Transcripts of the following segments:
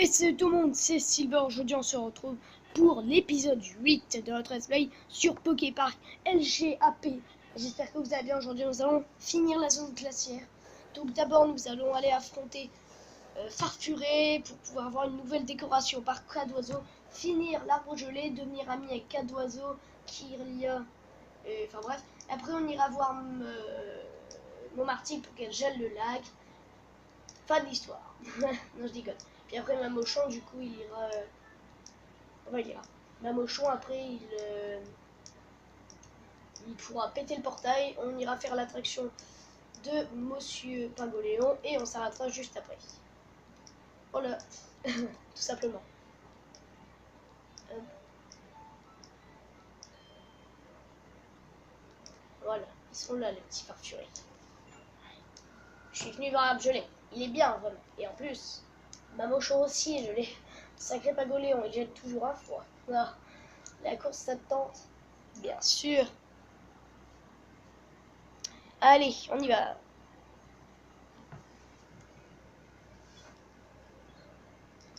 Et c'est tout le monde, c'est Silver. Aujourd'hui, on se retrouve pour l'épisode 8 de notre let's play sur Poképark LGAP. J'espère que vous allez bien. Aujourd'hui, nous allons finir la zone glaciaire. Donc d'abord, nous allons aller affronter Farfuré pour pouvoir avoir une nouvelle décoration par Cadoiseau. Finir l'arbre gelé, devenir ami avec Cadoiseau, Kirlia, enfin bref. Après, on ira voir Montmartre pour qu'elle gèle le lac. Fin de l'histoire. Non, je déconne. Puis après, Mamochon, du coup, il ira. Enfin, il ira. Mamochon, après, il pourra péter le portail. On ira faire l'attraction de Monsieur Pingoléon et on s'arrêtera juste après. Voilà. Tout simplement. Voilà. Ils sont là, les petits farfurés. Je suis venu voir l'arbre gelé. Il est bien, vraiment. Et en plus, Mamochon aussi est gelé. Sacré Pingoléon, il jette toujours un froid. Ah, la course, ça te tente? Bien sûr. Allez, on y va.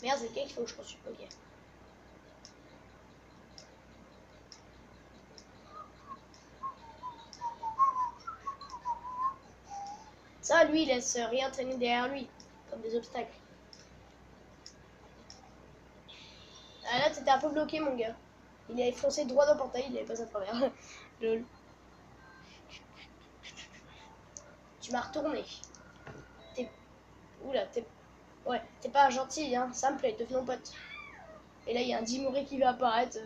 Merde, c'est lequel qu'il faut que je consulte? Ok. Ça, lui, il laisse rien traîner derrière lui, comme des obstacles. Ah, là, t'étais un peu bloqué, mon gars. Il avait foncé droit dans le portail, il avait passé à travers. Lol. Tu m'as retourné. T'es... Oula, t'es... Ouais, t'es pas gentil, hein. Ça me plaît, devenons potes. Et là, il y a un Dimoré qui va apparaître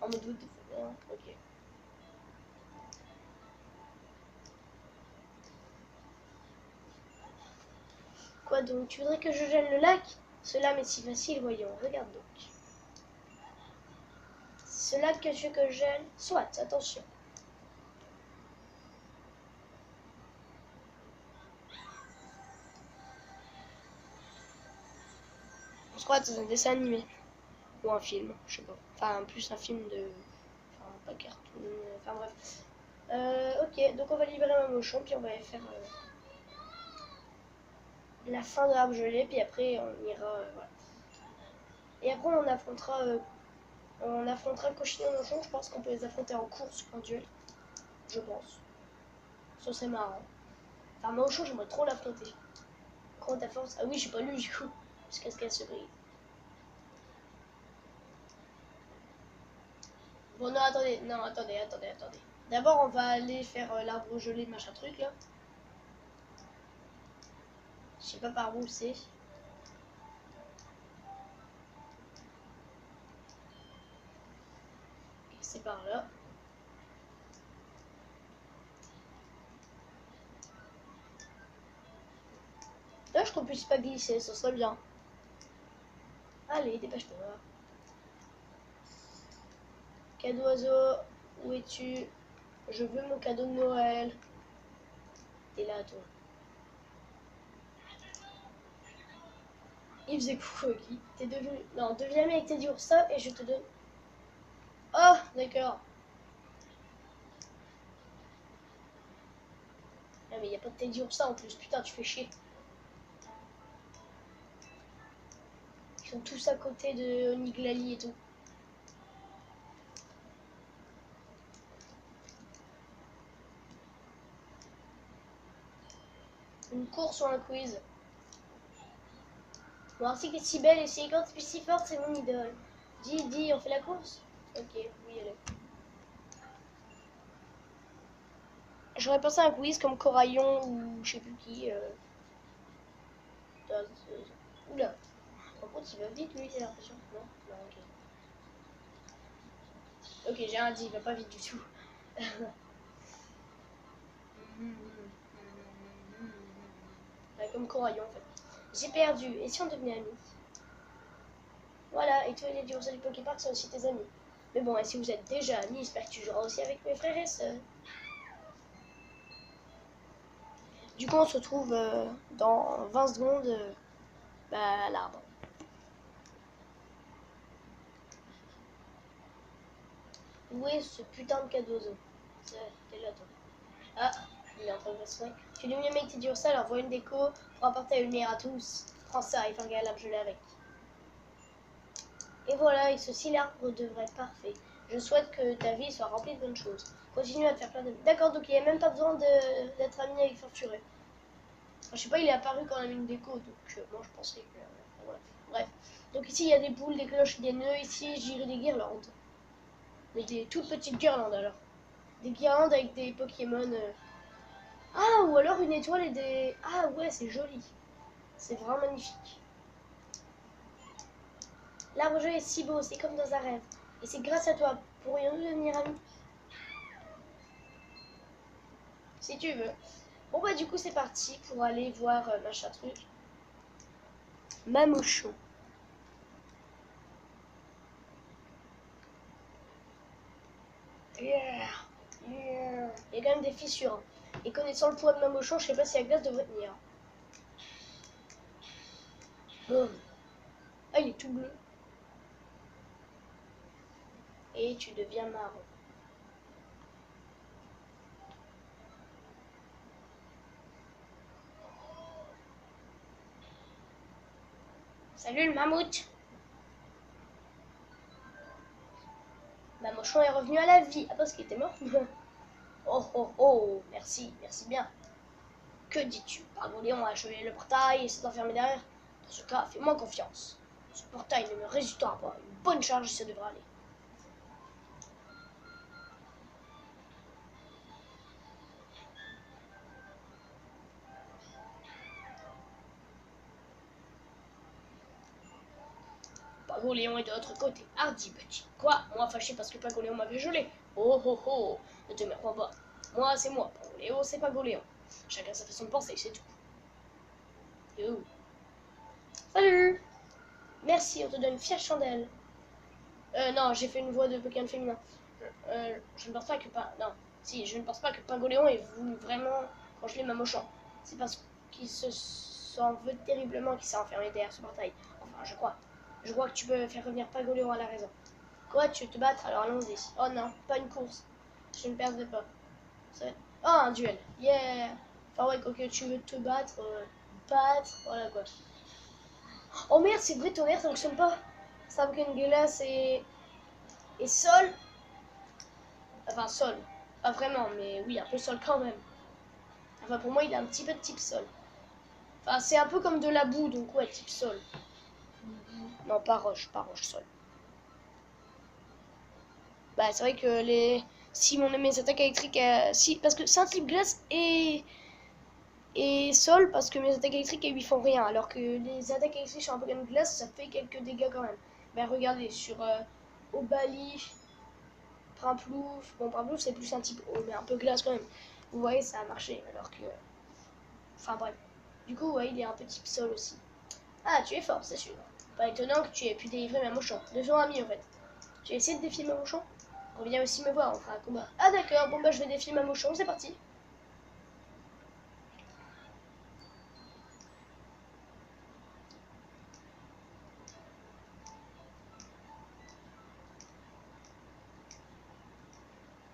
en mode... Ok. Quoi donc? Tu voudrais que je gèle le lac? Cela m'est si facile, voyons. Regarde donc. Ce lac que tu veux que je gèle? Soit, attention. On se croit dans un dessin animé. Ou un film, je sais pas. Enfin, plus un film de... Enfin, pas cartoon, enfin bref. Ok, donc on va libérer Mamochon, puis on va aller faire la fin de l'arbre gelé, puis après on ira... voilà. Et après on affrontera Cochinon Mochon, je pense qu'on peut les affronter en course, en duel. Je pense. Ça c'est marrant. Enfin, Mochon, j'aimerais trop l'affronter. Comment ta force? Ah oui, je suis pas lui du coup. Jusqu'à ce qu'elle se brise. Bon, non, attendez, non, attendez. D'abord, on va aller faire l'arbre gelé, machin truc, là. Je sais pas par où c'est. C'est par là. Là, je qu'on puisse pas glisser, ça serait bien. Allez, dépêche-toi. Cadeau-oiseau, où es-tu? Je veux mon cadeau de Noël. T'es là, toi. Il faisait coucou, qui? T'es devenu... Non, deviens ami avec Teddy Ursa et je te donne... Oh, d'accord. Ah, mais y a pas de Teddy Ursa en plus. Putain, tu fais chier. Ils sont tous à côté de Niglali et tout. Une course ou un quiz? Bon, ainsi que si belle et si élégante et puis si forte, c'est mon idole. Dis, on fait la course? Ok, oui, allez. J'aurais pensé à un quiz comme Coraillon ou je sais plus qui. Oula. Par contre, il va vite, lui, j'ai l'impression. Non, non, ok. Ok, j'ai un dit, il va pas vite du tout. Ouais, comme Coraillon, en fait. J'ai perdu. Et si on devenait amis? Voilà, et toi et les dinosaures du Poképark sont aussi tes amis. Mais bon, et si vous êtes déjà amis, j'espère que tu joueras aussi avec mes frères et sœurs. Du coup, on se retrouve dans 20 secondes à l'arbre. Où est ce putain de cadeauzo? T'es là, toi. Ah, il est en train de se soigner. Tu es devenu mec, t'es dur ça, alors vois une déco pour apporter la lumière à tous. Prends ça et fais un galap, je l'ai avec. Et voilà, et ceci l'arbre devrait être parfait. Je souhaite que ta vie soit remplie de bonnes choses. Continue à te faire plein d'amis. D'accord, donc il n'y a même pas besoin d'être ami avec Fortuné. Enfin, je sais pas, il est apparu quand on a mis une déco, donc moi je pensais que... voilà. Bref. Donc ici il y a des boules, des cloches, des nœuds. Ici j'irai des guirlandes. Mais des toutes petites guirlandes alors. Des guirlandes avec des Pokémon. Ah, ou alors une étoile et des... Ah ouais, c'est joli. C'est vraiment magnifique. L'arbre est si beau, c'est comme dans un rêve. Et c'est grâce à toi. Pourrions-nous devenir amis? Si tu veux. Bon bah du coup c'est parti pour aller voir machin truc. Mamouchon. Yeah. Yeah. Il y a quand même des fissures. Hein. Et connaissant le poids de Mamouchon, je sais pas si la glace devrait tenir. Boum. Ah, il est tout bleu. Et tu deviens marron. Salut le mammouth. Mamouchon est revenu à la vie. Ah parce qu'il était mort. Oh oh oh, merci, merci bien. Que dis-tu? Pargoléon a achevé le portail et s'est enfermé derrière. Dans ce cas, fais-moi confiance. Ce portail ne me résistera pas. Une bonne charge, ça devrait aller. Pagoléon est de l'autre côté. Hardi petit. Quoi? Moi fâché parce que Pagoléon m'avait gelé. Oh oh oh, ne te méprends pas. Moi c'est moi. Pagoléon c'est Pagoléon. Chacun sa façon de penser, c'est tout. Yo. Salut. Merci, on te donne une fière chandelle. Non, j'ai fait une voix de Pokémon féminin. Je ne pense pas que non, si, je ne pense pas que Pagoléon ait voulu vraiment congeler Mamouchon. C'est parce qu'il s'en veut terriblement qu'il s'est enfermé derrière ce portail. Enfin, je crois. Je crois que tu peux faire revenir Pagoléon à la raison. Quoi, tu veux te battre? Alors allons-y. Oh non, pas une course. Je ne perdrai pas. Oh, un duel. Yeah. Enfin ouais, quoi que tu veux te battre, voilà quoi. Oh merde, c'est vrai, tonnerre, ça fonctionne pas. Ça veut qu'une glace et sol. Enfin, sol. Pas vraiment, mais oui, un peu sol quand même. Enfin, pour moi, il a un petit peu de type sol. Enfin, c'est un peu comme de la boue, donc ouais, type sol. Non, pas roche, sol. Bah, c'est vrai que si mes attaques électriques... si, parce que c'est un type glace et sol, parce que mes attaques électriques, elles lui font rien. Alors que les attaques électriques sur un Pokémon de glace, ça fait quelques dégâts quand même. Bah, regardez, sur Obali, Primplouf... Bon, Primplouf, c'est plus un type eau, mais un peu glace quand même. Vous voyez, ça a marché, alors que... Enfin, bref. Du coup, ouais, il est un peu type sol aussi. Ah, tu es fort, c'est sûr. Pas étonnant que tu aies pu délivrer Mamouchon. Devenons amis, en fait. Tu as essayé de défier Mamouchon? Reviens aussi me voir, on fera un combat. Ah d'accord, bon bah je vais défier Mamouchon, c'est parti.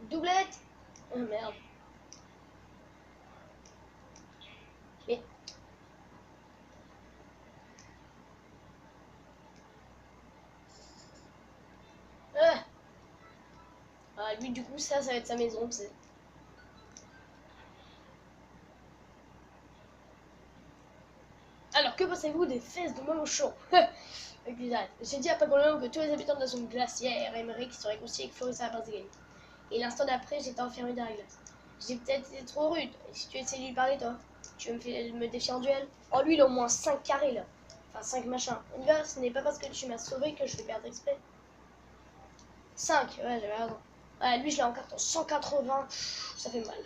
Doublette. Oh merde. Mais... Ah, lui du coup ça va être sa maison, tu sais. Alors que pensez-vous des fesses de Mamouchon? Ok, j'arrête. J'ai dit à Pagoléon que tous les habitants de la zone glaciaire aimeraient qu'il se réconcilie avec Florissa à Barzegani. Et l'instant d'après, j'étais enfermé dans la glace. J'ai peut-être été trop rude. Et si tu essaies de lui parler, toi, tu veux me défier en duel? Oh, lui, il a au moins 5 carrés, là. Enfin, 5 machins. On y va, ce n'est pas parce que tu m'as sauvé que je vais perdre exprès. 5, ouais, j'avais raison. Ouais, lui, je l'ai en carton 180. Ça fait mal.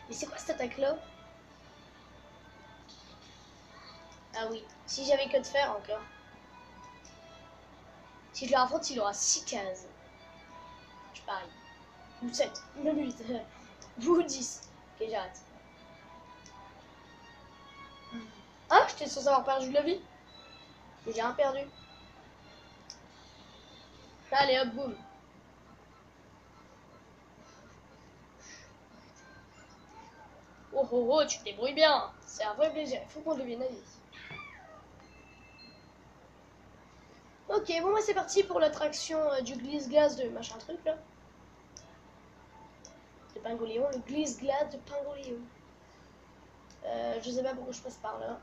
Mais c'est quoi cette attaque-là? Ah oui, si j'avais que de faire encore. Si je le raffronte, il aura 6 cases. Je parie. Ou 7, même 8. Ou 10. Ok, j'arrête. Ah, j'étais censé avoir perdu de la vie. Mais j'ai rien perdu. Allez, hop, boum. Oh oh oh, tu te débrouilles bien. C'est un vrai plaisir. Il faut qu'on devienne amis. Ok, bon, bah, c'est parti pour l'attraction du glisse-glace de machin truc là. De Pingoléon, le glisse-glace de Pingoléon. Je sais pas pourquoi je passe par là.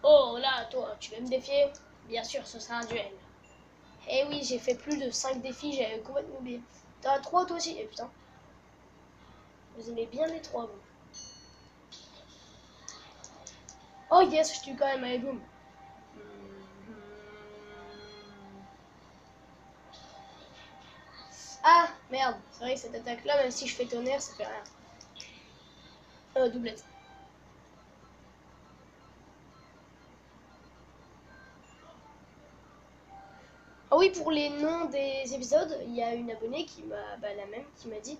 Oh là, toi, tu veux me défier? Bien sûr, ce sera un duel. Eh oui, j'ai fait plus de 5 défis, j'avais complètement oublié. T'en as 3 toi aussi? Eh putain, vous aimez bien les 3 vous. Oh yes, je tue quand même, allez boum. Ah, merde, c'est vrai que cette attaque-là, même si je fais tonnerre, ça fait rien. Doublette. Ah oui, pour les noms des épisodes, il y a une abonnée qui m'a, bah, la même, qui m'a dit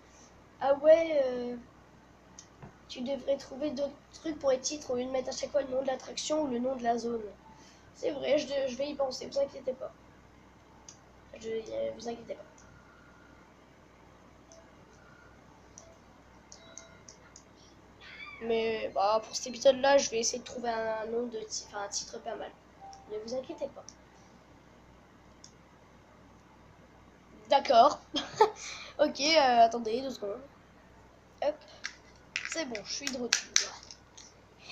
ah ouais, tu devrais trouver d'autres trucs pour les titres au lieu de mettre à chaque fois le nom de l'attraction ou le nom de la zone. C'est vrai, je vais y penser, vous inquiétez pas. Vous inquiétez pas. Mais bah, pour cet épisode-là, je vais essayer de trouver un nom de enfin, un titre pas mal. Ne vous inquiétez pas. D'accord. Ok, attendez 2 secondes. Hop, c'est bon, je suis de retour.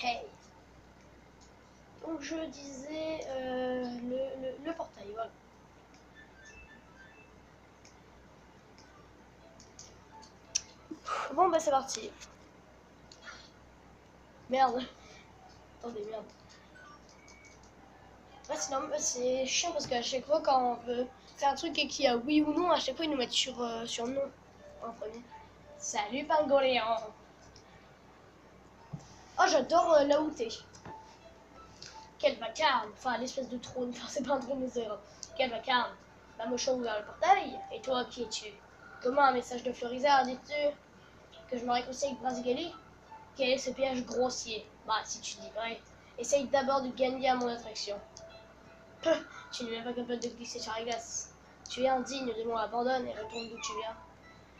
Hey. Donc je disais le portail, voilà. Bon bah c'est parti. Merde. Attendez, merde. Ouais, c'est chiant parce qu'à chaque fois quand on veut faire un truc et qu'il y a oui ou non, à chaque fois ils nous mettent sur non en premier. Salut Pingoléon. Oh j'adore là où t'es. Quel vacarme. Enfin l'espèce de trône. Enfin c'est pas un trône mais c'est grave. Quel vacarme. Mamochon ouvert le portail. Et toi qui es-tu? Comment un message de Florizard dis-tu que je me réconcilie avec Brasigali? Quel est ce piège grossier? Bah si tu dis vrai. Essaye d'abord de gagner à mon attraction. Tu n'es même pas capable de glisser sur la glace. Tu es indigne de moi, abandonne et retourne d'où tu viens.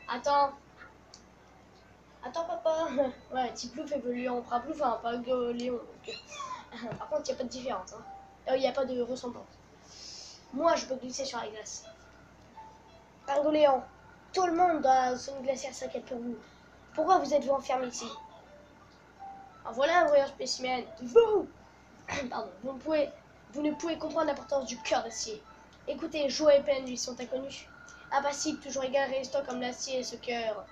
Attends. Attends, papa. Ouais, Tiplouf évolue en Praplouf, hein, pas Léon. Donc, par contre, il n'y a pas de différence. Il n'y a pas de ressemblance. Moi, je peux glisser sur la glace. Pingoléon, tout le monde dans la zone glaciaire s'inquiète pour vous. Pourquoi vous êtes-vous enfermé ici? En voilà un voyant spécimen. Vous Pardon, vous ne pouvez comprendre l'importance du cœur d'acier. Écoutez, joie et peine lui sont inconnus. Impassible, toujours égal, résistant comme l'acier et ce cœur.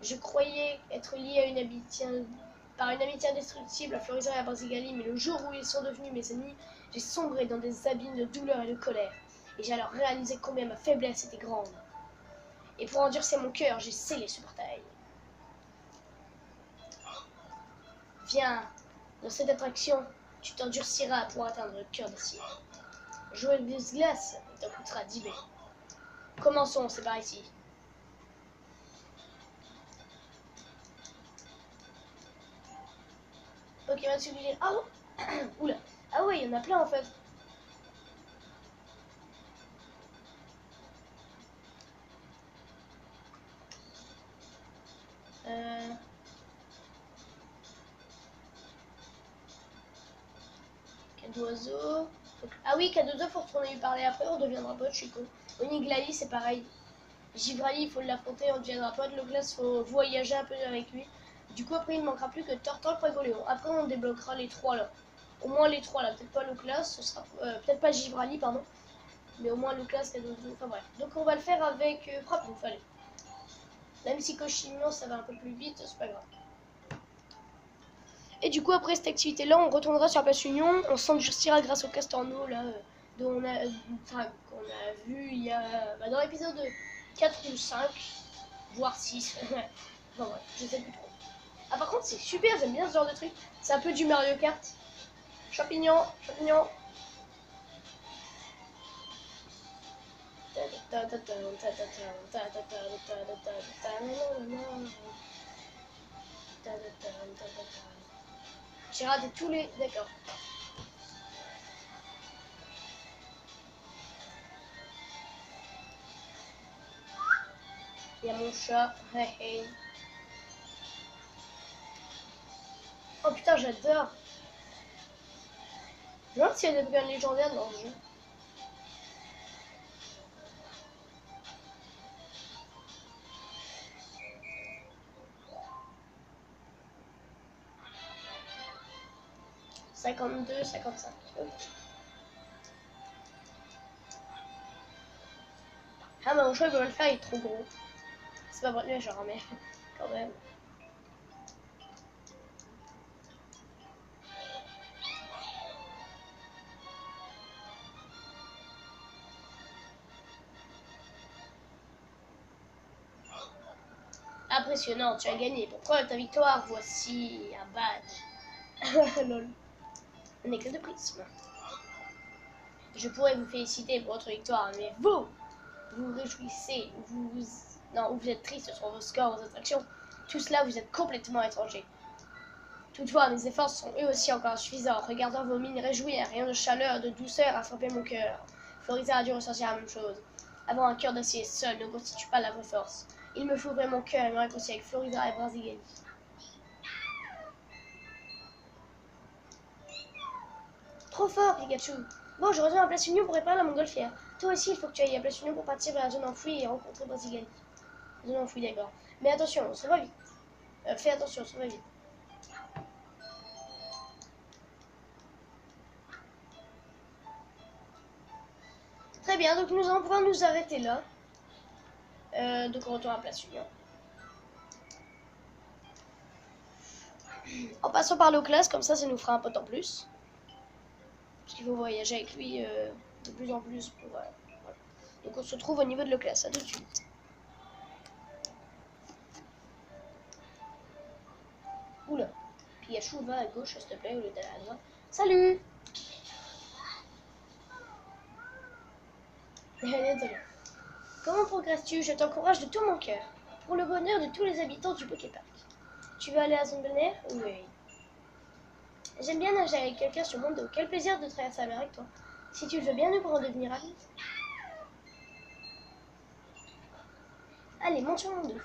Je croyais être lié à par une amitié indestructible à Florizon et à Brasigali, mais le jour où ils sont devenus mes ennemis, j'ai sombré dans des abîmes de douleur et de colère. Et j'ai alors réalisé combien ma faiblesse était grande. Et pour endurcir mon cœur, j'ai scellé ce portail. Viens, dans cette attraction, tu t'endurciras pour atteindre le cœur d'acier. Jouer le glisse-glace, il t'en coûtera 10 baies. Commençons, c'est par ici. Ok, on va suivre. Ah oh oula. Ah ouais, il y en a plein en fait. Euh... Cadeau. Ah oui, Cadozo, faut retourner lui parler après, on deviendra pote, je suis con. Oniglali, c'est pareil. Givrali, il faut l'affronter, on deviendra pote. Le glace, faut voyager un peu avec lui. Du coup, après, il ne manquera plus que Tortank, Pagoléon. Après, on débloquera les 3 là. Au moins les 3 là. Peut-être pas le classe, ce sera. Peut-être pas Givrali, pardon. Mais au moins le classe, Cadozo. Enfin bref. Donc, on va le faire avec Praplouf, allez. Même si Cochignon, ça va un peu plus vite, c'est pas grave. Et du coup, après cette activité-là, on retournera sur la place Union, on s'endurcira grâce au castorno, là, qu'on a vu il y a, bah, dans l'épisode 4 ou 5, voire 6. Enfin ouais, je sais plus trop. Ah par contre, c'est super, j'aime bien ce genre de truc. C'est un peu du Mario Kart. Champignon, champignon. J'ai raté tous les... D'accord. Il y a mon chat. Hey, hey. Oh putain, j'adore. Je me demande s'il y a des Pokémon légendaires dans ce jeu. « 52, 55. Okay. Ah mais mon choix il peut le faire, il est trop gros. C'est pas vrai, genre mais quand même. Impressionnant, tu as gagné. Pourquoi ta victoire? Voici un badge. Lol. Un éclat de prisme. Je pourrais vous féliciter pour votre victoire, mais vous vous réjouissez, non, vous êtes triste sur vos scores, vos attractions. Tout cela, vous êtes complètement étranger. Toutefois, mes efforts sont eux aussi encore insuffisants. Regardant vos mines réjouies, un rayon de chaleur, de douceur a frappé mon cœur. Floriza a dû ressentir la même chose. Avoir un cœur d'acier seul ne constitue pas la vraie force. Il me faut ouvrir mon cœur et me réconcilier avec Floriza et Brazigani. Trop fort, Pikachu. Bon, je reviens à Place Union pour réparer la montgolfière. Toi aussi, il faut que tu ailles à Place Union pour partir vers la zone enfouie et rencontrer Brazigani. Zone enfouie, d'accord. Mais attention, ça va vite. Fais attention, ça va vite. Très bien, donc nous allons pouvoir nous arrêter là. Donc on retourne à Place Union. En passant par nos classes, comme ça nous fera un pote en plus. Parce qu'il faut voyager avec lui de plus en plus. Pour, voilà. Donc on se retrouve au niveau de nos classes, à tout de suite. Oula, Pikachu va à gauche s'il te plaît au lieu d'aller à droite. Salut. Désolé. Comment progresses-tu? Je t'encourage de tout mon cœur. Pour le bonheur de tous les habitants du Poképark. Tu veux aller à la zone balnéaire? Oui. J'aime bien nager avec quelqu'un sur mon dos. Quel plaisir de traverser la mer avec toi. Si tu le veux bien, nous pourrons devenir amis. Allez, monte sur mon dos.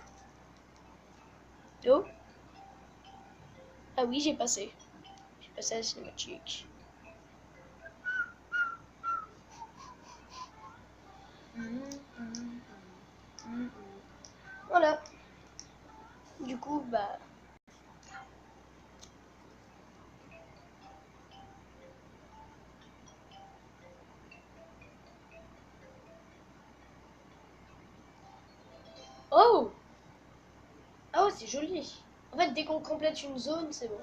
Oh. Ah oui, j'ai passé. J'ai passé à la cinématique. Voilà. Du coup, bah... Oh! Ah ouais, c'est joli. En fait, dès qu'on complète une zone, c'est bon.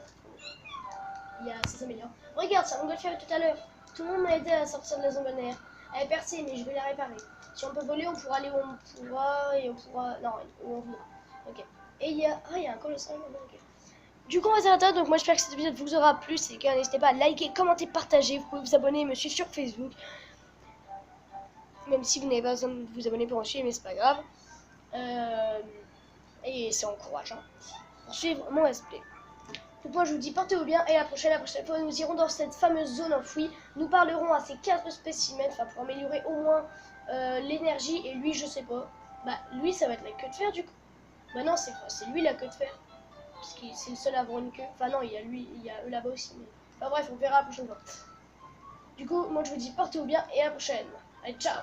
Ça s'améliore. Regarde, ça montgolfière tout à l'heure. Tout le monde m'a aidé à sortir de la zone balnéaire. Elle est percée, mais je vais la réparer. Si on peut voler, on pourra aller où on pourra et on pourra... Non, où on voudra. Ok. Et il y a... Ah, il y a un colossal. Ok. Du coup, on va s'arrêter là. Donc moi, j'espère que cet épisode vous aura plu. Si c'est le cas, n'hésitez pas à liker, commenter, partager. Vous pouvez vous abonner et me suivre sur Facebook. Même si vous n'avez pas besoin de vous abonner pour en suivre, mais c'est pas grave. Et c'est encourageant. Pour suivre mon let's play. Donc moi je vous dis portez-vous bien et la prochaine fois nous irons dans cette fameuse zone enfouie. Nous parlerons à ces 4 spécimens, enfin pour améliorer au moins l'énergie. Et lui je sais pas. Bah lui ça va être la queue de fer du coup. Bah non c'est lui la queue de fer. Parce que c'est le seul à avoir une queue. Enfin non il y a lui, il y a eux là-bas aussi. Mais... Enfin bref on verra la prochaine fois. Du coup moi je vous dis portez-vous bien et à la prochaine. Allez ciao.